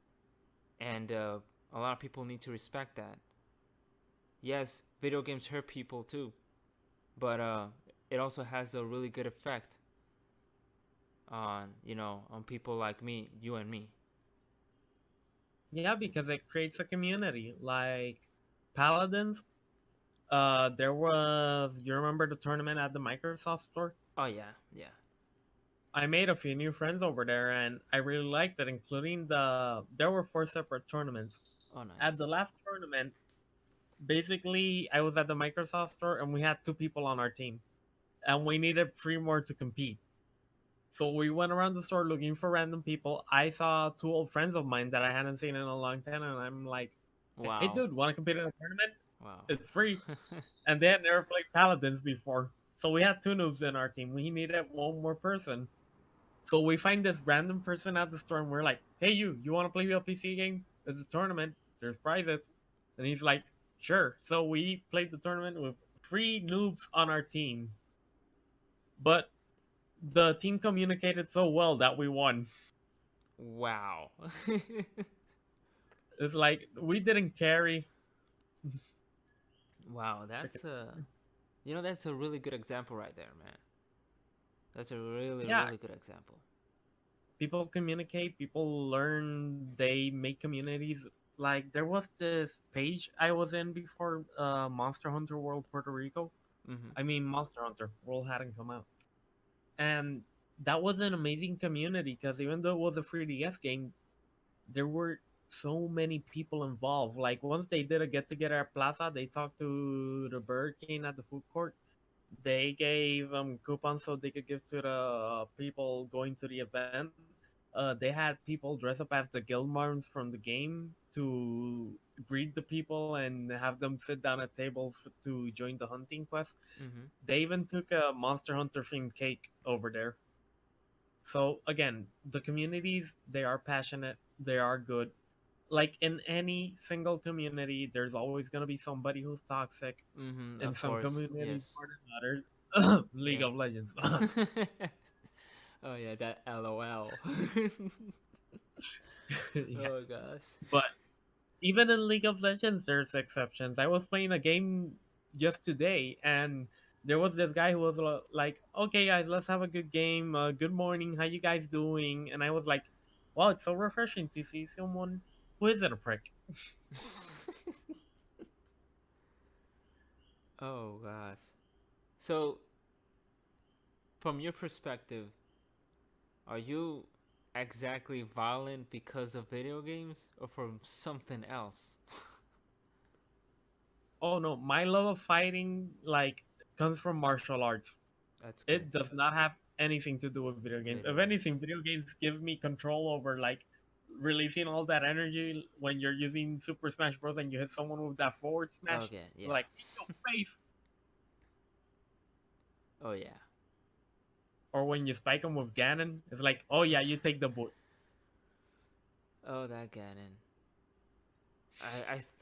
[SPEAKER 1] and a lot of people need to respect that. Yes, video games hurt people too, but it also has a really good effect on, you know, on people like me, you and me.
[SPEAKER 2] Yeah, because it creates a community. Like Paladins, there was, you remember the tournament at the Microsoft store?
[SPEAKER 1] Oh yeah, yeah.
[SPEAKER 2] I made a few new friends over there, and I really liked it, including there were four separate tournaments.
[SPEAKER 1] Oh
[SPEAKER 2] At
[SPEAKER 1] nice.
[SPEAKER 2] the last tournament, basically, I was at the Microsoft store, and we had two people on our team, and we needed three more to compete. So we went around the store looking for random people. I saw two old friends of mine that I hadn't seen in a long time, and I'm like, "Hey,
[SPEAKER 1] Wow.
[SPEAKER 2] dude, want to compete in a tournament?
[SPEAKER 1] Wow.
[SPEAKER 2] It's free." And they had never played Paladins before, so we had two noobs in our team. We needed one more person. So we find this random person at the store, and we're like, "Hey, you want to play a PC game? It's a tournament. There's prizes." And he's like, "Sure." So we played the tournament with three noobs on our team, but the team communicated so well that we won.
[SPEAKER 1] Wow.
[SPEAKER 2] It's like we didn't carry.
[SPEAKER 1] Wow, that's a, you know, that's a really good example right there, man. That's a really
[SPEAKER 2] Yeah,
[SPEAKER 1] really good example.
[SPEAKER 2] people communicate, people learn, they make communities. Like there was this page I was in before Monster Hunter World Puerto Rico.
[SPEAKER 1] Mhm.
[SPEAKER 2] I mean Monster Hunter World hadn't come out. And that was an amazing community because even though it was a 3DS game, there were so many people involved. Like once they did a get together at Plaza, they talked to the Burger King at the food court. They gave coupons so they could give to the people going to the event. they had people dress up as the Guildmarms from the game to greet the people and have them sit down at tables to join the hunting quest.
[SPEAKER 1] Mm-hmm.
[SPEAKER 2] They even took a Monster Hunter themed cake over there. So again, the communities, they are passionate, they are good. Like in any single community, there's always gonna be somebody who's toxic.
[SPEAKER 1] Mm-hmm.
[SPEAKER 2] In
[SPEAKER 1] Of
[SPEAKER 2] some
[SPEAKER 1] course.
[SPEAKER 2] communities
[SPEAKER 1] Yes.
[SPEAKER 2] more than others. League
[SPEAKER 1] Yeah.
[SPEAKER 2] of Legends.
[SPEAKER 1] Oh yeah, that LOL.
[SPEAKER 2] Yeah.
[SPEAKER 1] Oh gosh.
[SPEAKER 2] But even in League of Legends, there's exceptions. I was playing a game just today, and there was this guy who was like, "Okay, guys, let's have a good game. Good morning. How you guys doing?" And I was like, "Wow, it's so refreshing to see someone who isn't a prick."
[SPEAKER 1] Oh gosh. So, from your perspective, are you exactly violent because of video games or from something else?
[SPEAKER 2] Oh no, my love of fighting like comes from martial arts.
[SPEAKER 1] That's good.
[SPEAKER 2] It does not have anything to do with video games.
[SPEAKER 1] Video
[SPEAKER 2] If
[SPEAKER 1] games.
[SPEAKER 2] anything, video games give me control over like releasing all that energy when you're using Super Smash Bros. And you hit someone with that forward smash,
[SPEAKER 1] Okay, yeah.
[SPEAKER 2] like in your face,
[SPEAKER 1] Oh yeah.
[SPEAKER 2] or when you spike them with Ganon, it's like, oh yeah, you take the boot.
[SPEAKER 1] Oh, that Ganon.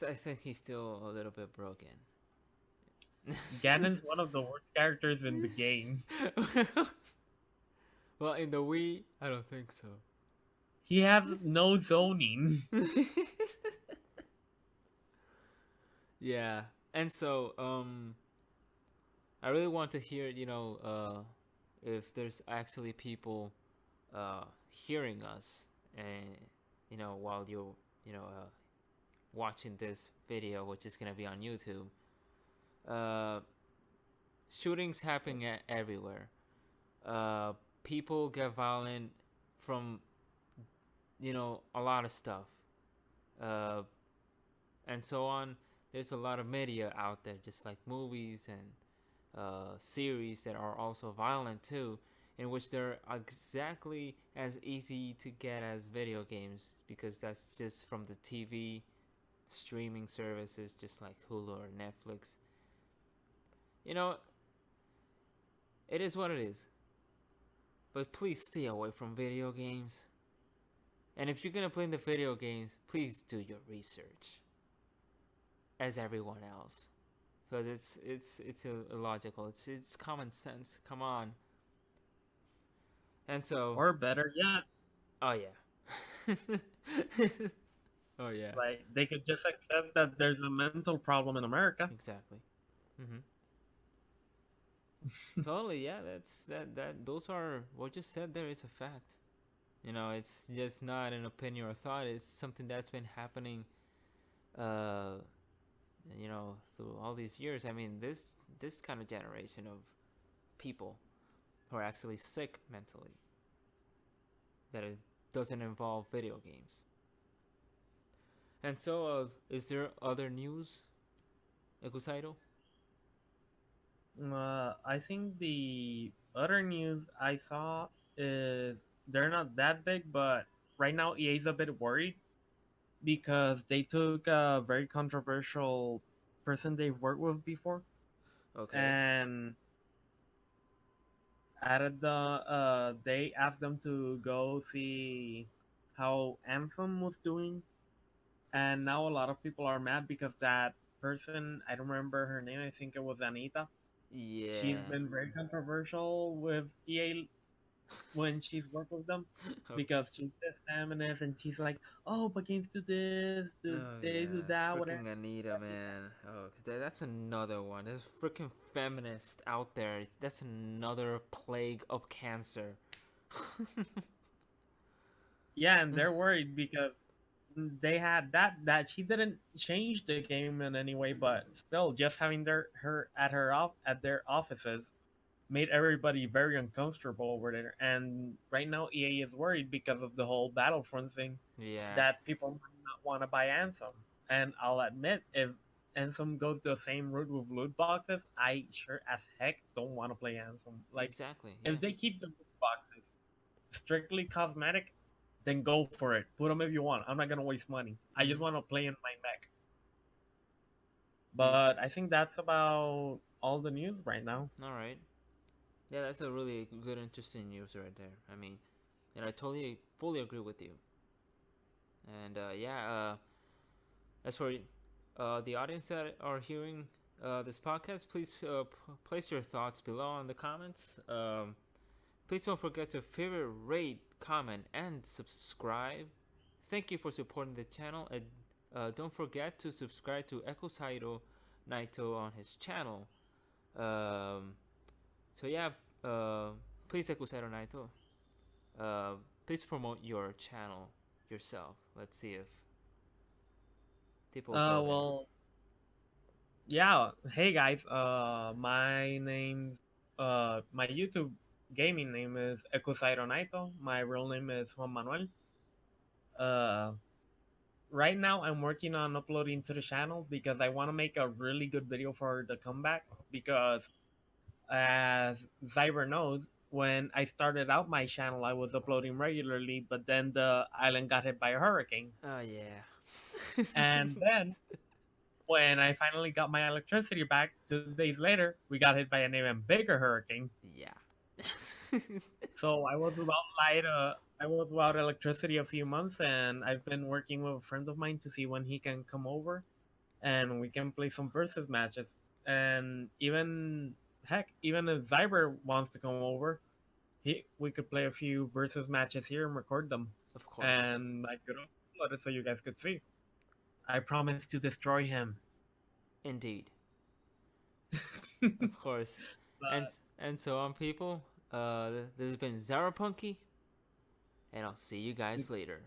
[SPEAKER 1] I think he's still a little bit broken.
[SPEAKER 2] Ganon's one of the worst characters in the game.
[SPEAKER 1] Well, in the Wii, I don't think so.
[SPEAKER 2] He has no zoning.
[SPEAKER 1] Yeah, and so I really want to hear, if there's actually people hearing us, and while you're watching this video, which is gonna be on YouTube. Uh, Shootings happening everywhere. People get violent from a lot of stuff, uh, and so on. There's a lot of media out there, just like movies and series that are also violent too, in which they're exactly as easy to get as video games because that's just from the TV streaming services, just like Hulu or Netflix. You know, it is what it is. But please stay away from video games. And if you're gonna play the video games, please do your research, as everyone else, because it's illogical. It's common sense. Come on. And so,
[SPEAKER 2] Or better yet,
[SPEAKER 1] oh yeah, oh yeah,
[SPEAKER 2] like they could just accept that there's a mental problem in America.
[SPEAKER 1] exactly. Mm-hmm. Totally, yeah. That those are what you said there is a fact. It's just not an opinion or thought. It's something that's been happening, uh, through all these years. I mean, this kind of generation of people who are actually sick mentally, that it doesn't involve video games. And so, is there other news, Ekusairo?
[SPEAKER 2] I think the other news I saw is they're not that big, but right now EA's a bit worried because they took a very controversial person they've worked with before
[SPEAKER 1] Okay.
[SPEAKER 2] and added they asked them to go see how Anthem was doing, and now a lot of people are mad because that person, I don't remember her name, I think it was Anita. She's
[SPEAKER 1] Yeah.
[SPEAKER 2] been very controversial with EA when she's worked with them
[SPEAKER 1] Okay.
[SPEAKER 2] because she's this feminist and she's like, oh, but games do this,
[SPEAKER 1] Oh
[SPEAKER 2] they do
[SPEAKER 1] yeah,
[SPEAKER 2] that, whatever.
[SPEAKER 1] freaking Anita, man. Oh, that's another one. There's freaking feminists out there. That's another plague of cancer.
[SPEAKER 2] Yeah, and they're worried because they had that she didn't change the game in any way, but still, just having her at at their offices made everybody very uncomfortable over there. And right now, EA is worried because of the whole Battlefront thing
[SPEAKER 1] Yeah,
[SPEAKER 2] that people might not want to buy Anthem. And I'll admit, if Anthem goes the same route with loot boxes, I sure as heck don't want to play Anthem. Like,
[SPEAKER 1] exactly. Yeah.
[SPEAKER 2] if they keep the loot boxes strictly cosmetic, then go for it. Put them if you want. I'm not gonna waste money. I just
[SPEAKER 1] Mm-hmm.
[SPEAKER 2] want to play in my mech.
[SPEAKER 1] Mm.
[SPEAKER 2] But I think that's about all the news right now.
[SPEAKER 1] All right. Yeah, that's a really good, interesting news right there. I mean, and I totally, fully agree with you. And yeah, as for the audience that are hearing this podcast, please place your thoughts below in the comments. Please don't forget to favorite, rate, comment, and subscribe. Thank you for supporting the channel. And don't forget to subscribe to Ekusairo Naito on his channel. So yeah, please Ekusairo Naito. Please promote your channel yourself. Let's see if people go there.
[SPEAKER 2] Well, yeah. Hey guys. My name's my YouTube gaming name is Ekusairo Naito. My real name is Juan Manuel. Uh, right now I'm working on uploading to the channel because I want to make a really good video for the comeback. Because as Zyber knows, when I started out my channel, I was uploading regularly, but then the island got hit by a hurricane,
[SPEAKER 1] Oh yeah.
[SPEAKER 2] and then when I finally got my electricity back 2 days later, we got hit by an even bigger hurricane.
[SPEAKER 1] Yeah.
[SPEAKER 2] So I was without light. I was without electricity a few months, and I've been working with a friend of mine to see when he can come over, and we can play some versus matches. And even heck, even if Zyber wants to come over, we could play a few versus matches here and record them,
[SPEAKER 1] Of course.
[SPEAKER 2] and I could upload it so you guys could see. I promise to destroy him.
[SPEAKER 1] Indeed. Of course. And
[SPEAKER 2] But
[SPEAKER 1] and so on, people. This has been Zarapunky, and I'll see you guys later.